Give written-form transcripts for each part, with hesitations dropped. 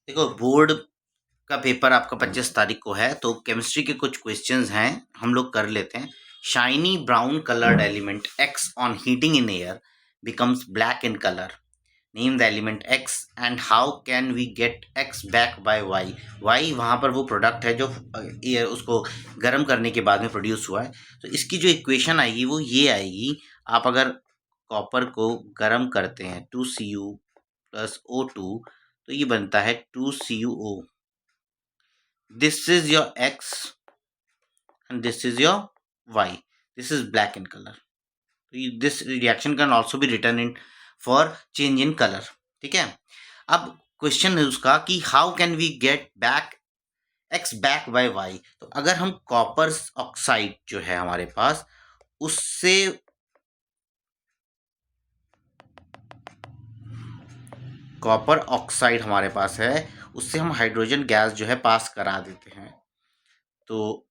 देखो, बोर्ड का पेपर आपका 25 तारीख को है, तो केमिस्ट्री के कुछ क्वेश्चंस हैं, हम लोग कर लेते हैं। Shiny brown coloured element X on heating in air becomes black in color. Name the element X and how can we get X back by Y. Y वहाँ पर वो प्रोडक्ट है जो एयर उसको गर्म करने के बाद में प्रोड्यूस हुआ है। तो इसकी जो इक्वेशन आएगी वो ये आएगी। आप अगर कॉपर को गर्म करते हैं 2Cu प्लस O2, तो ये बनता है 2CuO. This is your X and this is your Y. This is black in color. This reaction can also be written in for change in color. ठीक है। अब क्वेश्चन है उसका कि how can we get back X back by Y। तो अगर हम copper oxide जो है हमारे पास, उससे कॉपर ऑक्साइड हमारे पास है, उससे हम हाइड्रोजन गैस जो है पास करा देते हैं। तो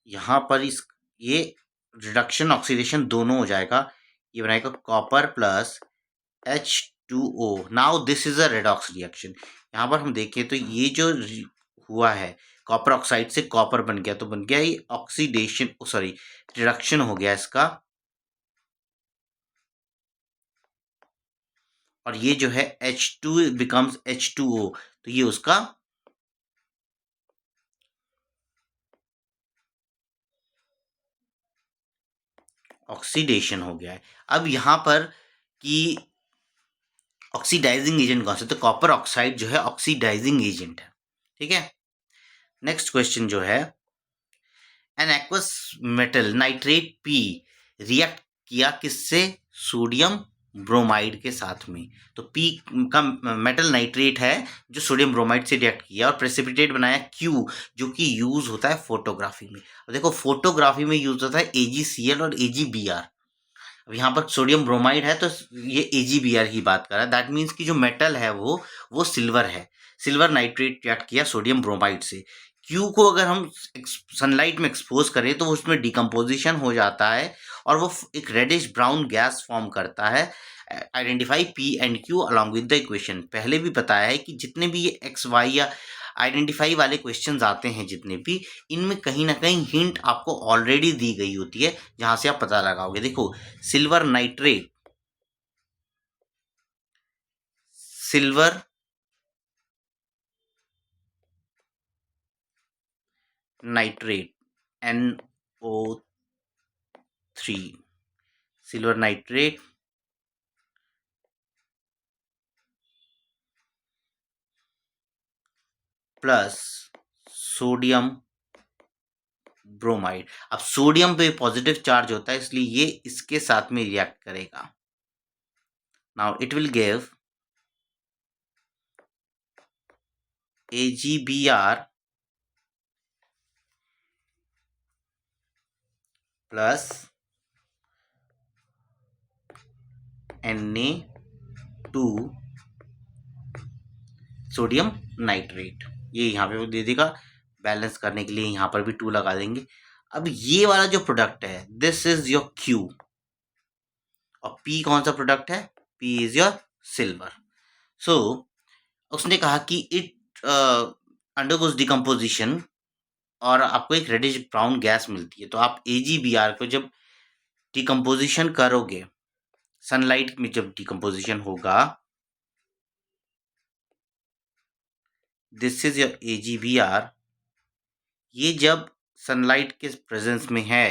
यहाँ पर ये रिडक्शन ऑक्सीडेशन दोनों हो जाएगा। ये बनाएगा copper plus H2O। Now this is a redox reaction. यहाँ पर हम देखें तो ये जो हुआ है, कॉपर ऑक्साइड से कॉपर बन गया, तो बन गया ये ऑक्सीडेशन, सॉरी रिडक्शन हो गया इसका। और ये जो है H2 बिकम्स H2O, तो ये उसका ऑक्सीडेशन हो गया है। अब यहाँ पर कि ऑक्सीडाइजिंग एजेंट कौन सा, तो कॉपर ऑक्साइड जो है ऑक्सीडाइजिंग एजेंट है। ठीक है। नेक्स्ट क्वेश्चन जो है, an aqueous metal nitrate P react किया किससे, सोडियम ब्रोमाइड के साथ में। तो पी का मेटल नाइट्रेट है जो सोडियम ब्रोमाइड से रिएक्ट किया और प्रेसिपिटेट बनाया क्यू, जो कि यूज होता है फोटोग्राफी में। अब देखो, फोटोग्राफी में यूज होता है AgCl और AgBr। अब यहाँ पर सोडियम ब्रोमाइड है, तो ये AgBr की बात कर रहा है। दैट मीन्स कि जो मेटल है वो सिल्वर है। सिल्वर नाइट्रेट रिएक्ट किया सोडियम ब्रोमाइड से। क्यू को अगर हम सनलाइट में एक्सपोज करें तो उसमें डिकम्पोजिशन हो जाता है और वो एक रेडिश ब्राउन गैस फॉर्म करता है। Identify P and Q along with the equation. पहले भी बताया है कि जितने भी ये एक्स वाई या आइडेंटिफाई वाले क्वेश्चंस आते हैं, जितने भी, इनमें कहीं ना कहीं हिंट आपको ऑलरेडी दी गई होती है, जहां से आप पता लगाओगे। देखो, silver nitrate, silver nitrate NO3, silver nitrate plus sodium bromide. अब सोडियम पे पॉजिटिव चार्ज होता है, इसलिए ये इसके साथ में रिएक्ट करेगा। Now it will give AgBr plus Na2 sodium nitrate. ये यहाँ पे दे देगा, बैलेंस करने के लिए यहाँ पर भी 2 लगा देंगे। अब ये वाला जो प्रोडक्ट है, दिस इज योर Q, और P कौन सा प्रोडक्ट है, P इज योर सिल्वर। सो उसने कहा कि इट अंडरगोज डिकम्पोजिशन और आपको एक रेडिश ब्राउन गैस मिलती है। तो आप AgBr को जब डिकम्पोजिशन करोगे, सनलाइट में जब डिकम्पोजिशन होगा, दिस इज योर AgBr, ये जब सनलाइट के प्रेजेंस में है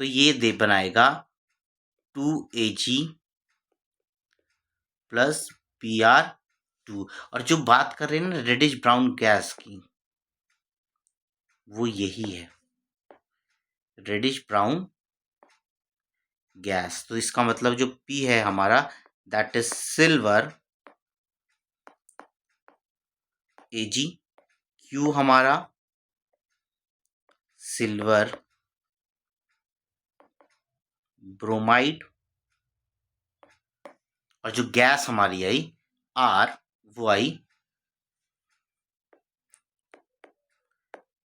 तो ये दे बनाएगा 2Ag प्लस Br2। और जो बात कर रहे हैं ना रेडिश ब्राउन गैस की, वो यही है, रेडिश ब्राउन गैस। तो इसका मतलब जो P है हमारा, that is silver Ag, Q हमारा सिल्वर ब्रोमाइड, और जो गैस हमारी आई R, वो आई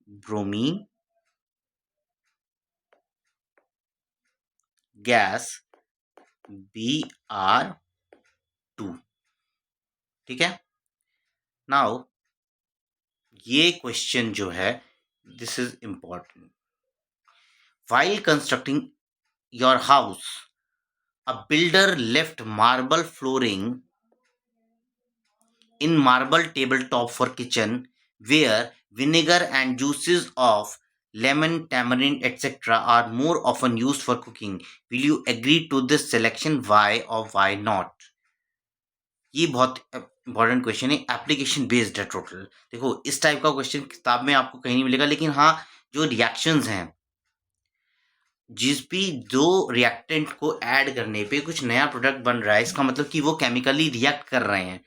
ब्रोमीन गैस Br ठीक है। नाउ ये क्वेश्चन जो है, this is important. While constructing your house, a builder left marble flooring in marble tabletop for kitchen, where vinegar and juices of lemon, tamarind, etc. are more often used for cooking. Will you agree to this selection? Why or why not? ये बहुत important question है, application based है total. देखो, इस type का question किताब में आपको कहीं नहीं मिलेगा, लेकिन हाँ, जो रिएक्शंस हैं, जिस भी दो रिएक्टेंट को ऐड करने पे कुछ नया प्रोडक्ट बन रहा है, इसका मतलब कि वो केमिकली रिएक्ट कर रहे हैं।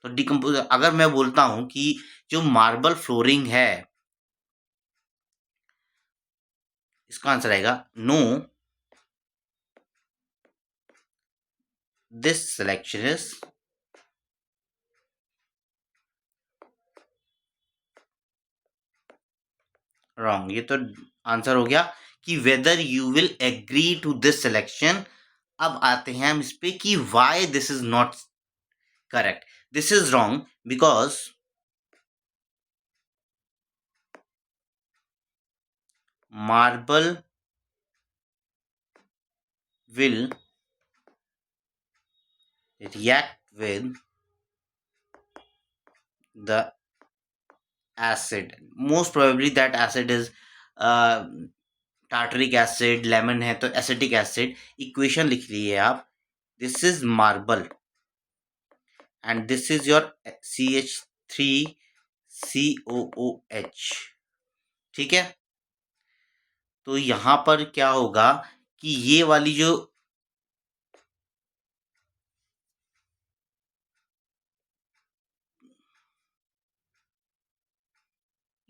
तो डिकम्पोज, अगर मैं बोलता हूं कि जो मार्बल फ्लोरिंग है, इसका आंसर आएगा no, this selection is wrong. ये तो आंसर हो गया कि whether you will agree to this selection. अब आते हैं हम इस पे कि why this is not correct. This is wrong because marble will react with the acid. Most probably that acid is tartaric acid, lemon है तो acetic acid। इक्वेशन लिख लीजिए आप, this is marble and this is your CH3COOH, ठीक है। तो यहां पर क्या होगा कि ये वाली जो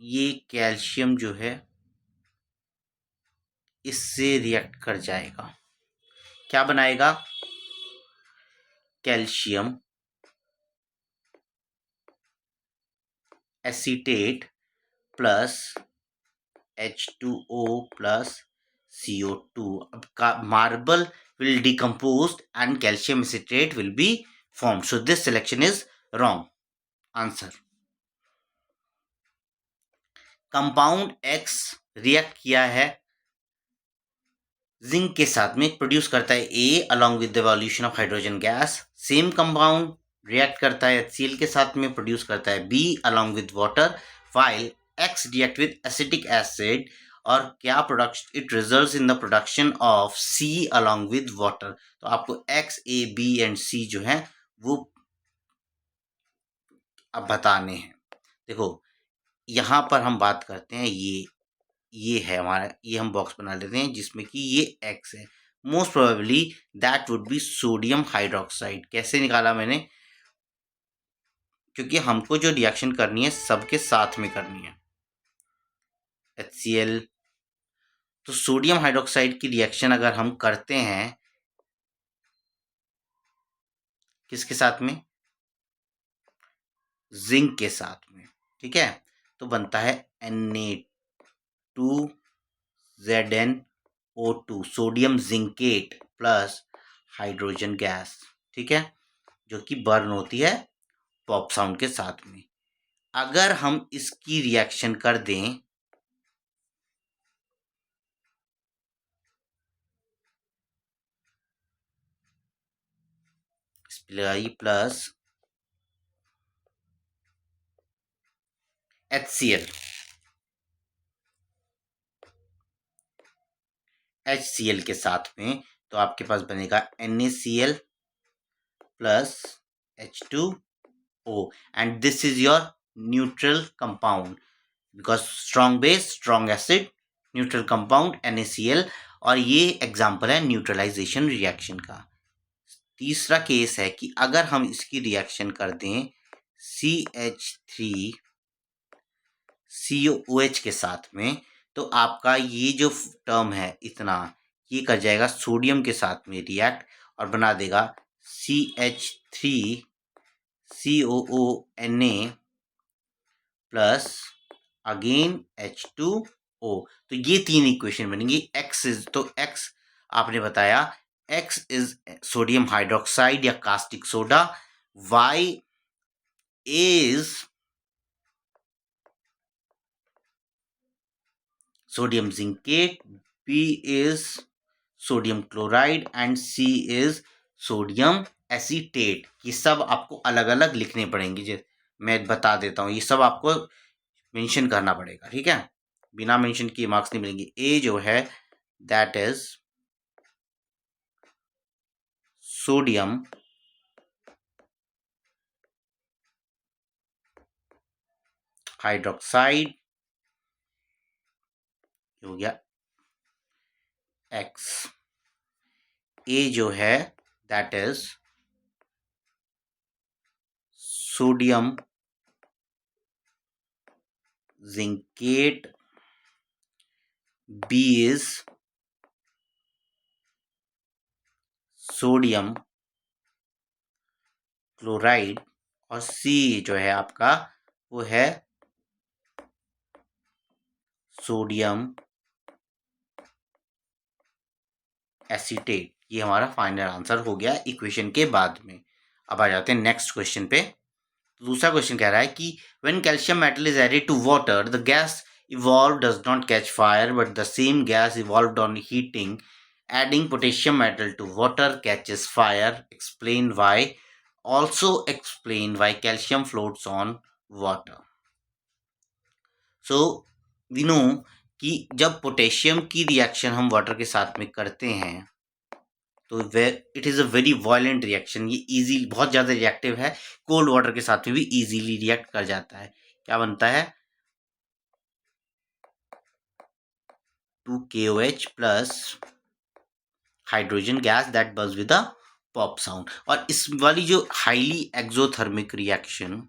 ये कैल्शियम जो है इससे रिएक्ट कर जाएगा, क्या बनाएगा, calcium acetate plus H2O plus CO2। अब का marble will decompose and calcium acetate will be formed. So this selection is wrong. Answer. Compound X react किया है जिंक के साथ में, प्रोड्यूस करता है A along with the evolution of hydrogen gas. Same compound react करता है HCl के साथ में, प्रोड्यूस करता है B along with water. While X react with acetic acid और क्या production, it results in the production of C along with water. तो आपको X, A, B and C जो है वो अब बताने हैं। देखो, यहाँ पर हम बात करते हैं, ये है हमारा, ये हम बॉक्स बना लेते हैं जिसमें कि ये X है। Most probably that would be sodium hydroxide. कैसे निकाला मैंने, क्योंकि हमको जो रिएक्शन करनी है सबके साथ में करनी है, HCl। तो सोडियम हाइड्रोक्साइड की रिएक्शन अगर हम करते हैं किसके साथ में, जिंक के साथ में, ठीक है, तो बनता है Na2ZnO2, sodium zincate plus hydrogen gas, ठीक है, जो कि बर्न होती है पॉप साउंड के साथ में। अगर हम इसकी रिएक्शन कर दें, लगाइए प्लस HCl के साथ में, तो आपके पास बनेगा NaCl plus H2O and this is your neutral compound, because strong base, strong acid, neutral compound NaCl। और ये एग्जाम्पल है न्यूट्रलाइजेशन रिएक्शन का। तीसरा केस है कि अगर हम इसकी रिएक्शन कर दें CH3COOH के साथ में, तो आपका ये जो टर्म है इतना, ये कर जाएगा सोडियम के साथ में रिएक्ट और बना देगा CH3COONA प्लस अगेन H2O। तो ये तीन इक्वेशन बनेंगी। X इज, तो X आपने बताया X इज सोडियम हाइड्रोक्साइड या caustic soda, Y is sodium zincate, B is sodium chloride and C is sodium acetate. ये सब आपको अलग अलग लिखने पड़ेंगे, जो मैं बता देता हूँ, ये सब आपको मेंशन करना पड़ेगा, ठीक है, बिना मेंशन किए मार्क्स नहीं मिलेंगे। ए जो है दैट इज सोडियम हाइड्रोक्साइड हो गया एक्स। ए जो है that is sodium zincate, B is sodium chloride और सी जो है आपका वो है सोडियम एसीटेट। ये हमारा फाइनल आंसर हो गया इक्वेशन के बाद में। अब आ जाते हैं नेक्स्ट क्वेश्चन पे। दूसरा क्वेश्चन कह रहा है कि when calcium metal is added to water the gas evolve does not catch fire but the same gas evolved on heating adding potassium metal to water catches fire, explain why, also explain why calcium floats on water. So we know कि जब potassium की reaction हम water के साथ में करते हैं तो it is a very violent reaction. ये इजी बहुत ज़्यादा रिएक्टिव है, कोल्ड वाटर के साथ में भी इजीली रिएक्ट कर जाता है। क्या बनता है 2KOH plus hydrogen gas that Burns with a pop sound. और इस वाली जो highly exothermic reaction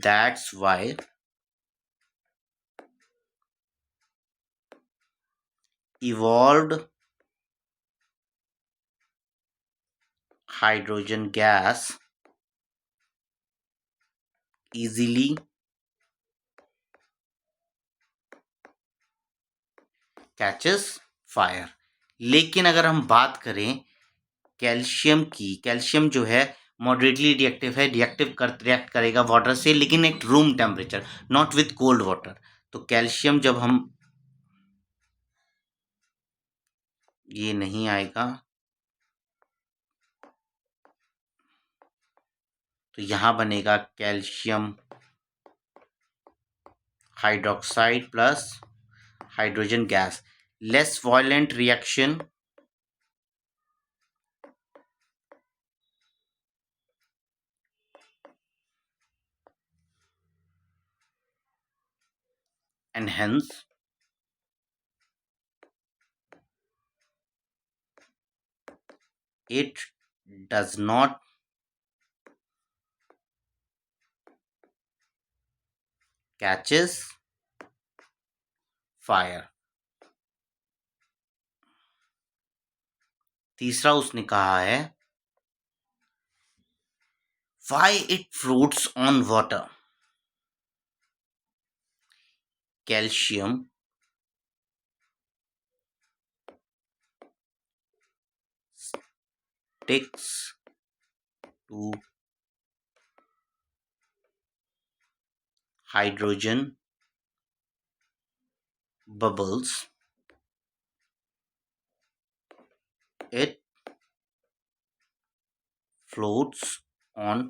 that's why evolved hydrogen gas easily catches fire। लेकिन अगर हम बात करें कैल्शियम की, कैल्शियम जो है मॉडरेटली रिएक्टिव है, रिएक्ट करेगा वाटर से लेकिन at room temperature, not with cold water. तो कैल्शियम जब हम ये नहीं आएगा तो यहां बनेगा calcium hydroxide plus hydrogen gas, less violent reaction and hence it does not catches fire। तीसरा उसने कहा है why it floats on water। Calcium sticks to hydrogen bubbles, it floats on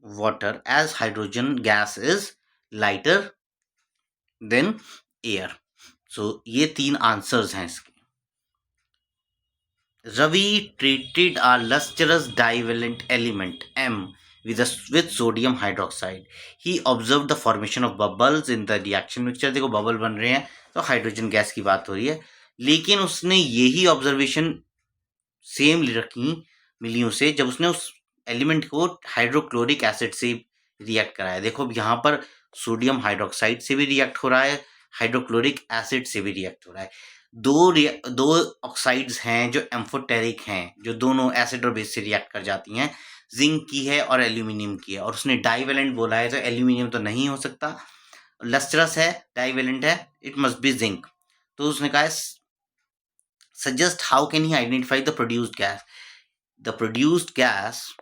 water as hydrogen gas is lighter than air। so ये तीन answers हैं इसके। Ravi treated a lustrous divalent element M with sodium hydroxide. He observed the formation of bubbles in the reaction mixture। देखो bubble बन रहे हैं तो hydrogen gas की बात हो रही है, लेकिन उसने यही ऑब्जर्वेशन सेम रखी मिली उसे जब उसने उस एलिमेंट को हाइड्रोक्लोरिक एसिड से रिएक्ट कराया। देखो यहाँ पर सोडियम हाइड्रोक्साइड से भी रिएक्ट हो रहा है, हाइड्रोक्लोरिक एसिड से भी रिएक्ट हो रहा है। दो ऑक्साइड्स हैं जो एम्फोटेरिक हैं, जो दोनों एसिड और बेस से रिएक्ट कर जाती हैं। जिंक की है और एल्यूमिनियम की है, और उसने डाइवेलेंट बोला है, तो एल्यूमिनियम तो नहीं हो सकता, लस्ट्रस है, डाइवेलेंट है, इट मस्ट बी जिंक। तो उसने कहा suggest how can he identify the produced gas. The produced gas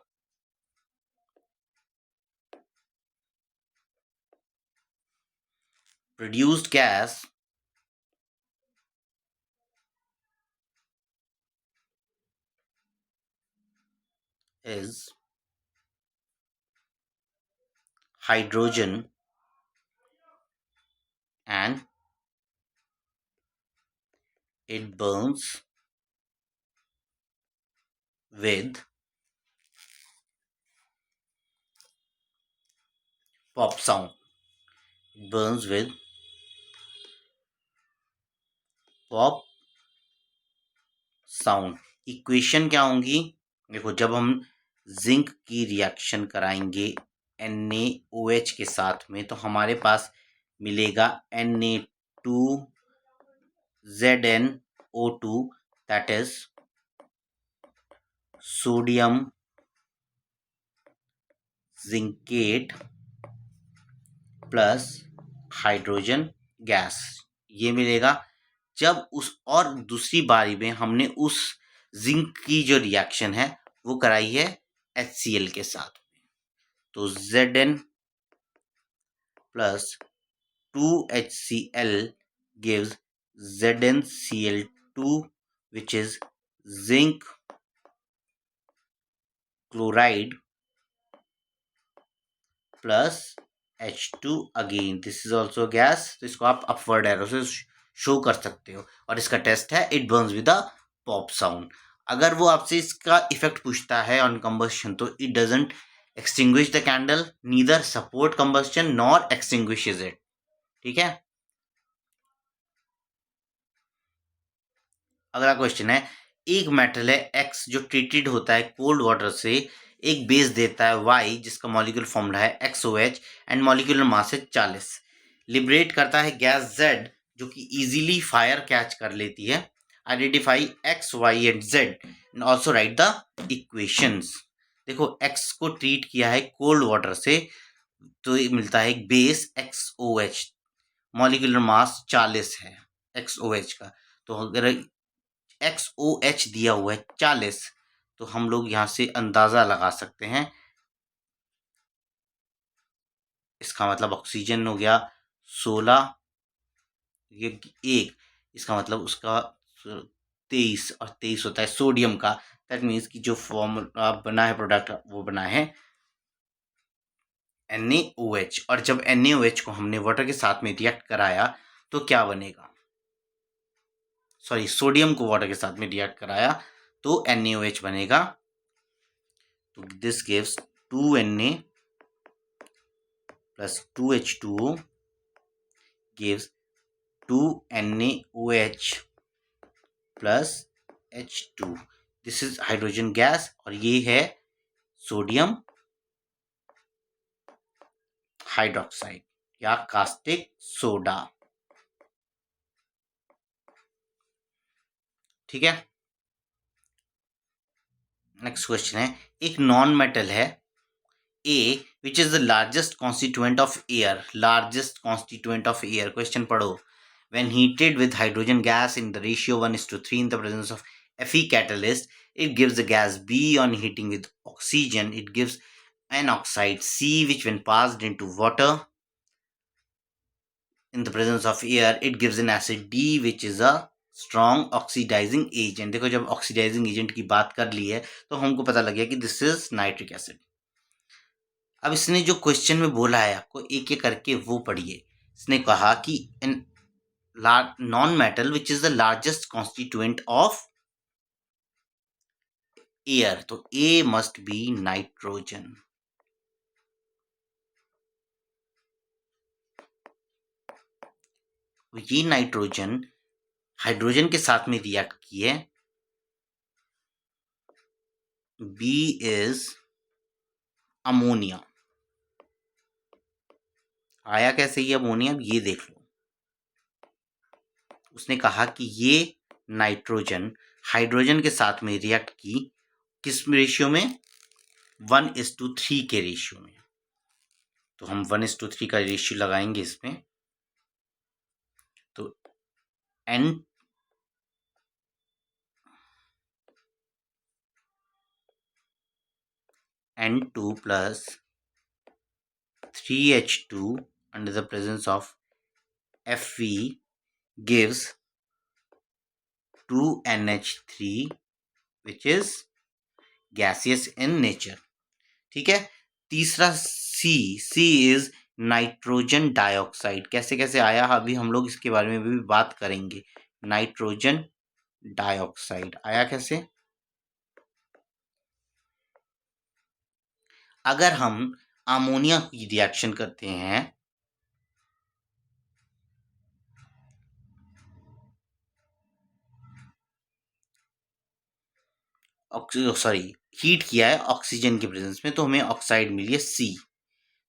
is hydrogen and it burns with pop sound. It burns with pop sound. Equation क्या होंगी? देखो, जब हम जिंक की रिएक्शन कराएंगे NaOH के साथ में, तो हमारे पास मिलेगा Na2ZnO2, that is sodium zincate plus hydrogen gas, ये मिलेगा। जब उस और दूसरी बारी में हमने उस जिंक की जो रिएक्शन है वो कराई है HCl के साथ, तो Zn plus 2HCl gives ZnCl2, which is zinc chloride plus H2 again, this is also gas। तो इसको आप अपवर्ड एरो से शो कर सकते हो, और इसका टेस्ट है it burns with a pop sound. अगर वो आपसे इसका इफेक्ट पूछता है ऑन कंबस्शन, तो it doesn't extinguish the candle, neither support combustion nor extinguishes it. ठीक है, अगला क्वेश्चन है, एक मेटल है X जो ट्रीटेड होता है कोल्ड वाटर से, एक बेस देता है Y जिसका मॉलिक्यूलर फॉर्मूला है XOH एंड मॉलिक्यूलर मास है 40, लिबरेट करता है गैस Z जो कि इजीली फायर कैच कर लेती है। Identify X, Y and Z and also right the equations. देखो, X को ट्रीट किया है कोल्ड वाटर से, तो ये मिलता है एक बेस XOH, मॉलिक्यूलर मास 40 है XOH का। तो अगर XOH दिया हुआ है 40, तो हम लोग यहाँ से अंदाजा लगा सकते हैं, इसका मतलब ऑक्सीजन हो गया 16, ये 1, इसका मतलब उसका 23, और 23 होता है सोडियम का। दैट मीन्स कि जो फॉर्मूला बना है प्रोडक्ट, वो बना है NaOH, और जब NaOH को हमने वाटर के साथ में रिएक्ट कराया तो क्या बनेगा? सॉरी, सोडियम को वाटर के साथ में रिएक्ट कराया तो NaOH बनेगा। तो this gives 2Na plus 2H2O gives 2NaOH plus H2। This is hydrogen gas, और ये है सोडियम हाइड्रोक्साइड या कास्टिक सोडा। ठीक है, नेक्स्ट क्वेश्चन है, एक नॉन मेटल है A which is the largest constituent of air, largest constituent of air, question पढ़ो। When heated with hydrogen gas in the ratio 1:3 in the presence of Fe catalyst, it gives the gas B. On heating with oxygen, it gives an oxide C, which when passed into water in the presence of air, it gives an acid D, which is a strong oxidizing agent। देखो, जब oxidizing agent की बात कर ली है तो हमको पता लग गया कि this is nitric acid। अब इसने जो क्वेश्चन में बोला है, आपको एक एक करके वो पढ़िए। इसने कहा कि in non metal which is the largest constituent of air, तो ए मस्ट बी नाइट्रोजन। ये नाइट्रोजन हाइड्रोजन के साथ में रिएक्ट किए, बी इज अमोनिया। आया कैसे ये अमोनिया, ये देख लो। उसने कहा कि ये नाइट्रोजन हाइड्रोजन के साथ में रिएक्ट की, किस रेशियो में? 1:3 के रेशियो में। तो हम 1:3 का रेशियो लगाएंगे इसमें, तो N2 plus 3H2 under the presence of Fe gives 2NH3 which is gaseous in nature। ठीक है। तीसरा सी इज नाइट्रोजन डाइऑक्साइड। कैसे कैसे आया, अभी हम लोग इसके बारे में भी बात करेंगे। नाइट्रोजन डाइऑक्साइड आया कैसे? अगर हम अमोनिया की रिएक्शन करते हैं, सॉरी हीट किया है ऑक्सीजन के प्रेजेंस में, तो हमें ऑक्साइड मिली है सी।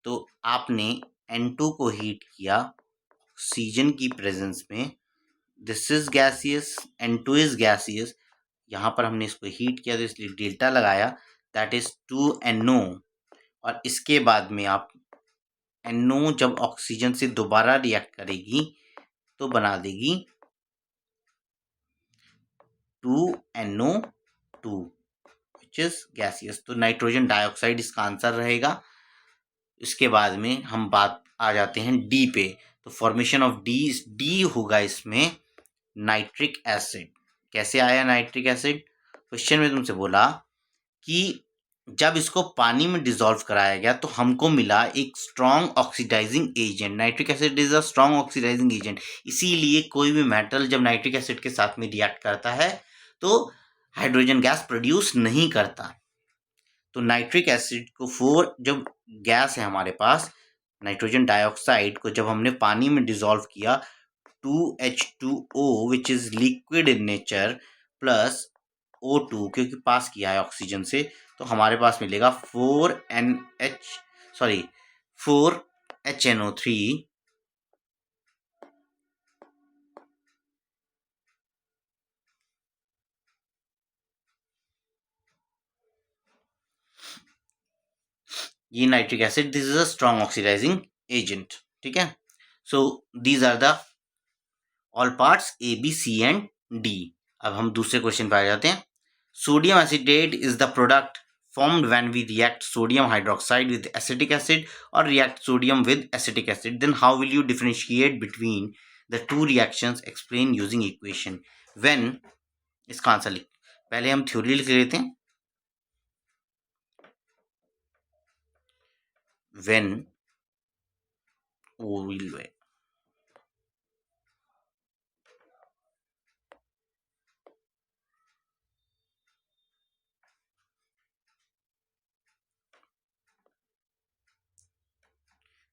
तो आपने N2 को हीट किया ऑक्सीजन की प्रेजेंस में, this is gaseous, N2 is gaseous. यहाँ पर हमने इसको हीट किया तो इसलिए डेल्टा लगाया, दैट इज 2NO। और इसके बाद में आप NO जब ऑक्सीजन से दोबारा रिएक्ट करेगी तो बना देगी 2NO2 विच इज गैसियस। तो नाइट्रोजन डाइऑक्साइड इसका आंसर रहेगा। इसके बाद में हम बात आ जाते हैं डी पे। तो फॉर्मेशन ऑफ डी होगा इसमें नाइट्रिक एसिड। कैसे आया नाइट्रिक एसिड? क्वेश्चन में तुमसे बोला कि जब इसको पानी में डिसॉल्व कराया गया तो हमको मिला एक strong oxidising agent. Nitric acid is a strong oxidising agent, इसीलिए कोई भी मेटल जब नाइट्रिक एसिड के साथ में रिएक्ट करता है तो हाइड्रोजन गैस प्रोड्यूस नहीं करता। तो नाइट्रिक एसिड को जब गैस है हमारे पास, नाइट्रोजन डाइऑक्साइड को जब हमने पानी में डिसॉल्व किया, 2H2O which is liquid in nature plus O2 क्योंकि पास किया है ऑक्सीजन से, तो हमारे पास मिलेगा 4HNO3 ये nitric acid, this is a strong oxidising agent. ठीक है। So these are the all parts A, B, C and D। अब हम दूसरे क्वेश्चन पे आ जाते हैं। Sodium acetate is the product formed when we react sodium hydroxide with acetic acid or react sodium with acetic acid. Then how will you differentiate between the two reactions? Explain using equation। when इसका answer लिख, पहले हम theory लिख लेते हैं। when O will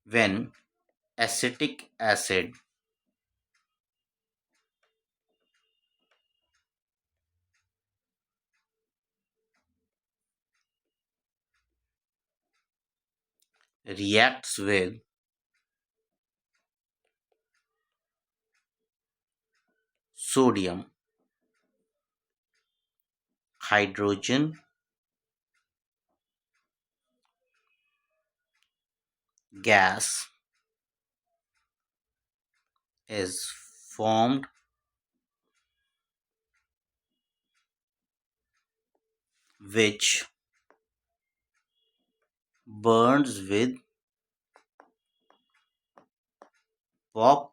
when acetic acid reacts with sodium hydrogen gas is formed which burns with pop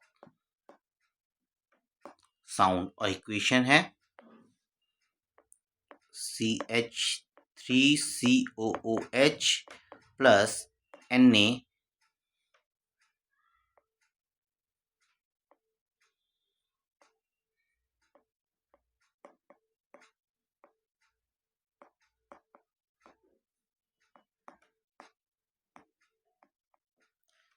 sound. और equation है CH3COOH plus Na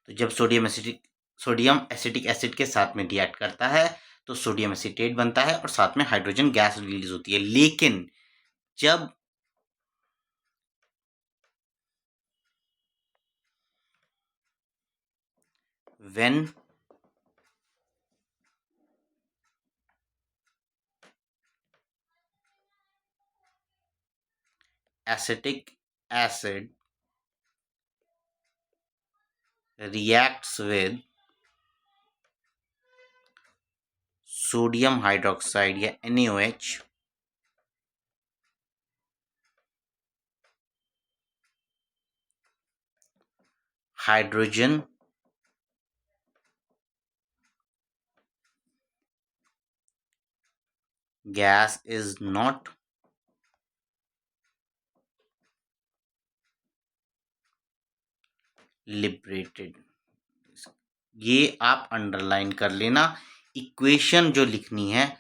तो जब सोडियम एसिटिक एसिड के साथ में रिएक्ट करता है तो सोडियम एसिटेट बनता है और साथ में हाइड्रोजन गैस रिलीज होती है। लेकिन जब when acetic acid reacts with sodium hydroxide या NaOH, hydrogen gas is not liberated। ये आप अंडरलाइन कर लेना। इक्वेशन जो लिखनी है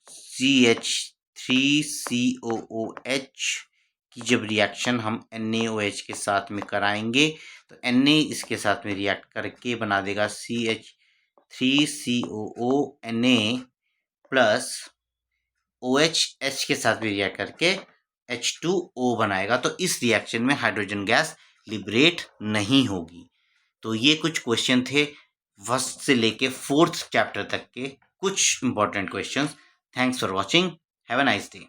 CH3COOH की जब रिएक्शन हम NaOH के साथ में कराएंगे तो Na इसके साथ में रिएक्ट करके बना देगा CH3COO Na plus OH H के साथ भी रिएक्ट करके H2O बनाएगा। तो इस रिएक्शन में हाइड्रोजन गैस लिबरेट नहीं होगी। तो ये कुछ क्वेश्चन थे फर्स्ट से लेके फोर्थ चैप्टर तक के कुछ important questions. Thanks for watching. Have a nice day.